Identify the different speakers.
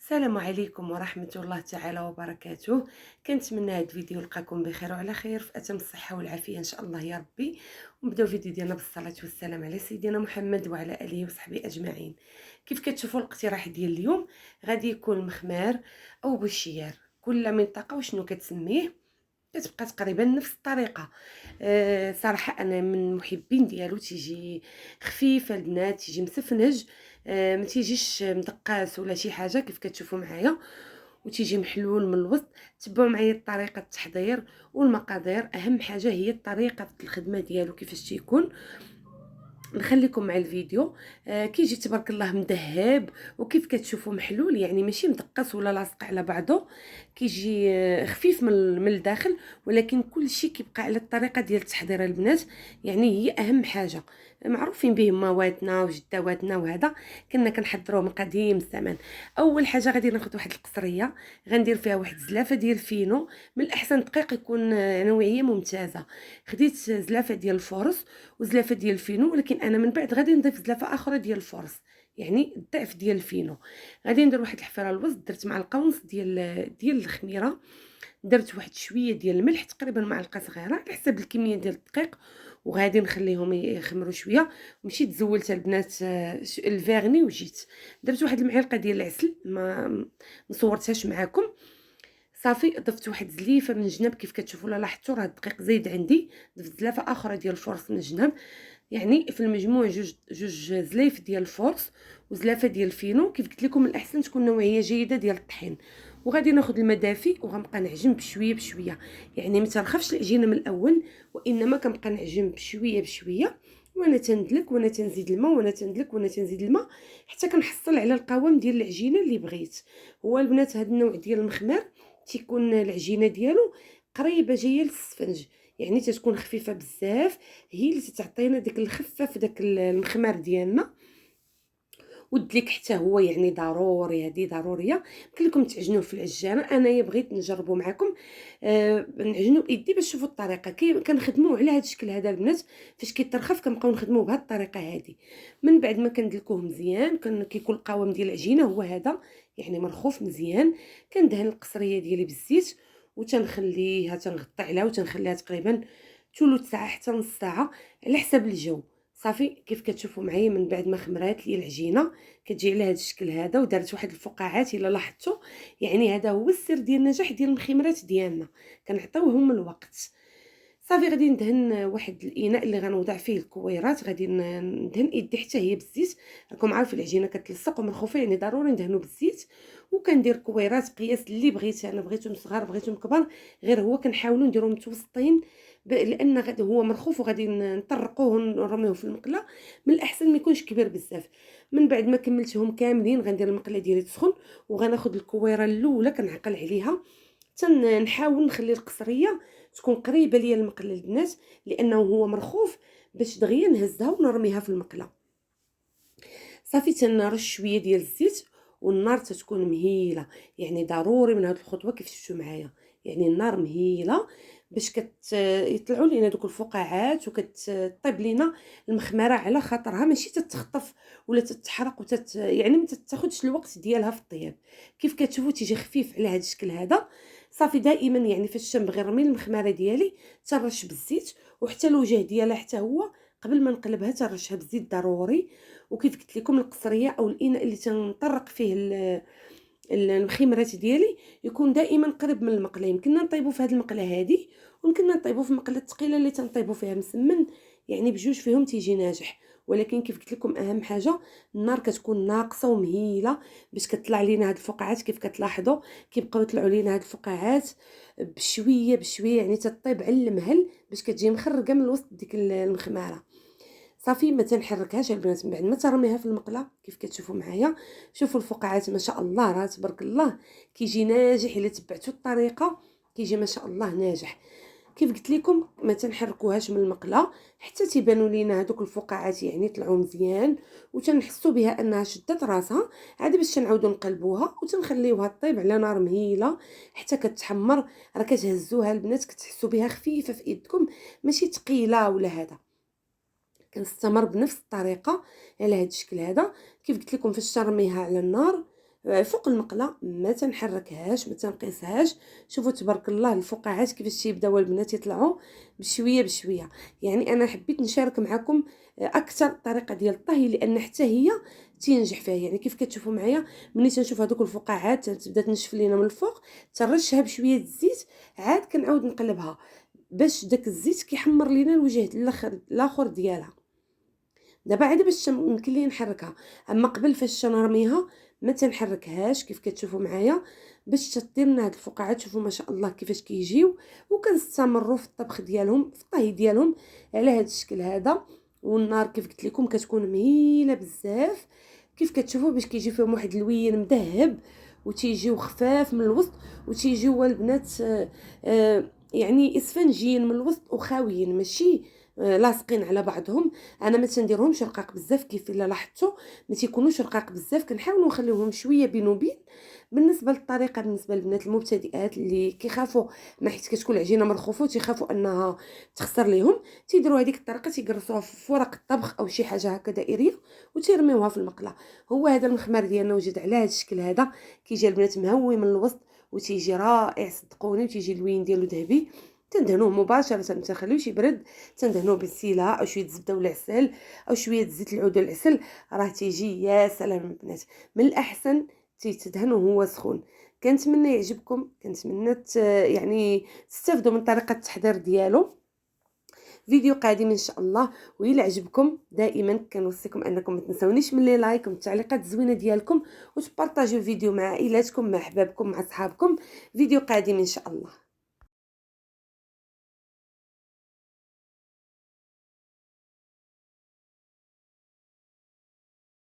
Speaker 1: السلام عليكم ورحمة الله تعالى وبركاته. كنتمنى هذا الفيديو يلقاكم بخير وعلى خير في أتم الصحة والعافية إن شاء الله يا ربي. ونبداو الفيديو ديالنا بالصلاة والسلام على سيدنا محمد وعلى آله وصحبه أجمعين. كيف كتشوفوا الاقتراح ديال اليوم غادي يكون مخمار أو بوشيار، كل منطقة وشنو كتسميه كتبقى تقريبا نفس الطريقه. صراحه انا من محبين ديالو، تيجي خفيف البنات، تيجي مسفنج، ما تيجيش مدقاس ولا شي حاجه كيف كتشوفوا معايا، وتيجي محلول من الوسط. تبعوا معايا طريقه التحضير والمقادير، اهم حاجه هي طريقه الخدمه ديالو كيفاش تيكون. نخليكم مع الفيديو. كيجي تبارك الله مذهب، وكيف كتشوفوا محلول، يعني ماشي مدقس ولا لاصق على بعضه، كيجي خفيف من الداخل، ولكن كل شيء كيبقى على الطريقه ديال التحضير البنات. يعني هي اهم حاجه، معروفين به مواتنا وجداواتنا، وهذا كنا كنحضروه من قديم الزمان. اول حاجه غادي ناخذ واحد القصريه، غندير فيها واحد زلافه ديال الفينو، من الاحسن دقيق يكون نوعيه ممتازه. خديت زلافه ديال الفورص وزلافه ديال الفينو، ولكن انا من بعد غادي نضيف زلافه اخرى ديال الفورص، يعني الضعف ديال الفينو. غادي ندير واحد الحفيره الوسط، درت معلقه ونص ديال الخميره، درت واحد شويه ديال الملح، تقريبا معلقه صغيره على حسب الكميه ديال الدقيق، وغادي نخليهم يخمروا شويه. مشيت زولت البنات الفيرني وجيت درت واحد المعلقه ديال العسل، ما مصورتهاش معاكم. صافي ضفت واحد زليفه من الجناب، كيف كتشوفوا لا لاحظتوا راه الدقيق زايد عندي، ضفت زلافه اخرى ديال الفورص من الجناب. يعني في المجموع جوج زلايف ديال الفورص وزلافه ديال الفينو. كيف قلت لكم الاحسن تكون نوعيه جيده ديال الطحين. وغادي ناخذ الماء دافي وغنبقى نعجن بشويه بشويه، يعني ما ترخفش العجينه من الاول، وانما كنبقى نعجن بشويه بشويه، وانا تندلك وانا تنزيد الماء وانا تندلك وانا تنزيد الماء، حتى كنحصل على القوام ديال العجينه اللي بغيت. هو البنات هذا النوع ديال المخمر تيكون العجينه ديالو قريبه جايه للسفنج، يعني تتكون خفيفه بزاف، هي اللي تعطينا ديك الخفه في داك المخمر ديالنا. والدليك حتى هو يعني ضروري، هذه ضروريه. يمكن لكم تعجنوه في العجانه، انايا بغيت نجربه معكم. نعجنو بايدي باش تشوفوا الطريقه. كنخدموه على هذا الشكل هذا البنات، فاش كيترخف كنبقاو نخدموه بهذه الطريقه هذه. من بعد ما كندلكوه مزيان كيكون القوام ديال العجينه هو هذا، يعني مرخوف مزيان. كندهن القصريه ديالي بالزيت وتنخليها تنغطي عليها وتنخليها تقريبا ثلث ساعه حتى نص ساعه على حسب الجو. صافي كيف كتشوفوا معايا من بعد ما خمرات لي العجينه كتجي على هذا الشكل هذا، ودارت واحد الفقاعات الا لاحظتوا. يعني هذا هو السر ديال النجاح ديال المخمرات ديالنا، كنعطيوهم الوقت. صافي غادي ندهن واحد الاناء اللي غنوضع فيه الكويرات، غادي ندهن يدي حتى هي بالزيت. راكم عارفين العجينه كتلصق ومرخوفه، يعني ضروري ندهنو بالزيت. وكندير كويرات قياس اللي بغيت انا، بغيتهم صغار بغيتهم كبار، غير هو كنحاولوا نديرهم متوسطين، لان غادي هو مرخوف وغادي نطرقوه ونرميوه في المقله، من الاحسن ما يكونش كبير بزاف. من بعد ما كملتهم كاملين غندير المقله ديالي تسخن، وغناخذ الكويره الاولى كنعقل عليها، نحاول نخلي القصريه تكون قريبه ليا المقله البنات، لانه هو مرخوف، باش دغيا نهزها ونرميها في المقله. صافي تنرش شويه ديال الزيت، والنار تتكون مهيله، يعني ضروري من هذه الخطوه كيف شفتوا معايا، يعني النار مهيله باش يطلعوا لينا دوك الفقاعات وكتطيب لينا المخمره على خاطرها، ماشي تتخطف ولا تتحرق يعني ما تاخذش الوقت ديالها في الطياب. كيف كتشوفوا تيجي خفيف على هذا الشكل هذا. صافي دائما يعني فاش تنبغي نرمي المخمره ديالي تنرش بالزيت، وحتى الوجه ديالها حتى هو قبل ما نقلبها تنرشها بالزيت ضروري. وكيف قلت لكم القصريه او الاناء اللي تنطرق فيه المخمرات ديالي يكون دائما قريب من المقله. يمكننا نطيبوا في هذه المقله هذه، ويمكننا نطيبوا في المقله الثقيله اللي تنطيبوا فيها مسمن، يعني بجوج فيهم تيجي ناجح. ولكن كيف قلت لكم اهم حاجه النار كتكون ناقصه ومهيله، باش كتطلع لينا هاد الفقاعات. كيف كتلاحظوا كيبقاو يطلعوا لينا هاد الفقاعات بشويه بشويه، يعني تطيب على المهل باش كتجي مخرجه من وسط ديك المخماره. صافي ما تنحركهاش البنات، من بعد ما ترميها في المقله كيف كتشوفوا معايا. شوفوا الفقاعات ما شاء الله، راه تبارك الله كيجي ناجح الا تبعتوا الطريقه، كيجي ما شاء الله ناجح. كيف قلت لكم ما تنحركوهاش من المقله حتى تيبانوا لينا هذوك الفقاعات، يعني طلعوا مزيان وتنحسوا بها انها شدت راسها. عاد باش نعاودوا نقلبوها وتنخليوها طيب على نار مهيله حتى كتحمر. راه كتهزوها البنات كتحسوا بها خفيفه في ايدكم، ماشي ثقيله ولا هذا. كنستمر بنفس الطريقه على هذا الشكل هذا. كيف قلت لكم فاش ترميها على النار فوق المقله، ما تنحركهاش ما تنقيسهاش. شوفوا تبارك الله الفقاعات كيفاش تيبداو البنات يطلعوا بشويه بشويه. يعني انا حبيت نشارك معكم اكثر طريقه ديال الطهي، لان حتى هي تينجح فيها. يعني كيف كتشوفوا معايا، ملي تنشوف هذوك الفقاعات تبدا تنشف لينا من الفوق، تنرشها بشويه الزيت، عاد كنعاود نقلبها باش داك الزيت كيحمر لينا الوجه الاخر ديالها. دابا عاد باش يمكن لي نحركها، اما قبل فاش تنرميها ما تنحركهاش كيف كتشوفوا معايا، باش تدير لنا هاد الفقاعات. شوفوا ما شاء الله كيفاش كيجيو، وكنستمروا في الطبخ ديالهم في الطهي ديالهم على هاد الشكل هذا. والنار كيف قلت لكم كتكون مهيله بزاف، كيف كتشوفوا باش كيجي فيهم واحد اللوين مذهب، وتيجيو خفاف من الوسط، وتيجيو البنات يعني اسفنجيين من الوسط وخاويين، ماشي لاصقين على بعضهم. انا ما تنديرهمش رقاق بزاف، كيف الا لاحظتوا ما تيكونوش رقاق بزاف، كنحاولوا نخليوهم شويه بين وبين. بالنسبه للطريقه، بالنسبه للبنات المبتدئات اللي كيخافوا، ما حيت كتكون العجينه مرخوفه وتيخافوا انها تخسر ليهم، تيديروا هذيك الطريقه، تيقرصوها في ورق الطبخ او شي حاجه هكا دائريه وتيرميوها في المقله. هو هذا المخمار ديالنا وجد على هذا الشكل هذا، كيجي البنات مهوي من الوسط وتيجي رائع صدقوني، وتيجي اللوين ديالو ذهبي. تندهنوه مباشره، ما تخليوش يبرد، تندهنوه بالسيله او شويه زبده ولا عسل او شويه زيت العود والعسل، راه تيجي يا سلام البنات. من الاحسن تدهنوه هو سخون. كنتمنى يعجبكم، كنتمنى يعني تستافدوا من طريقه التحضير ديالو. فيديو قادم ان شاء الله. وإلا عجبكم دائما كنوصيكم انكم ما تنسونيش من لي لايك والتعليقات الزوينه ديالكم، وتبارطاجيو الفيديو مع عائلاتكم مع احبابكم مع صحابكم. فيديو قادم ان شاء الله.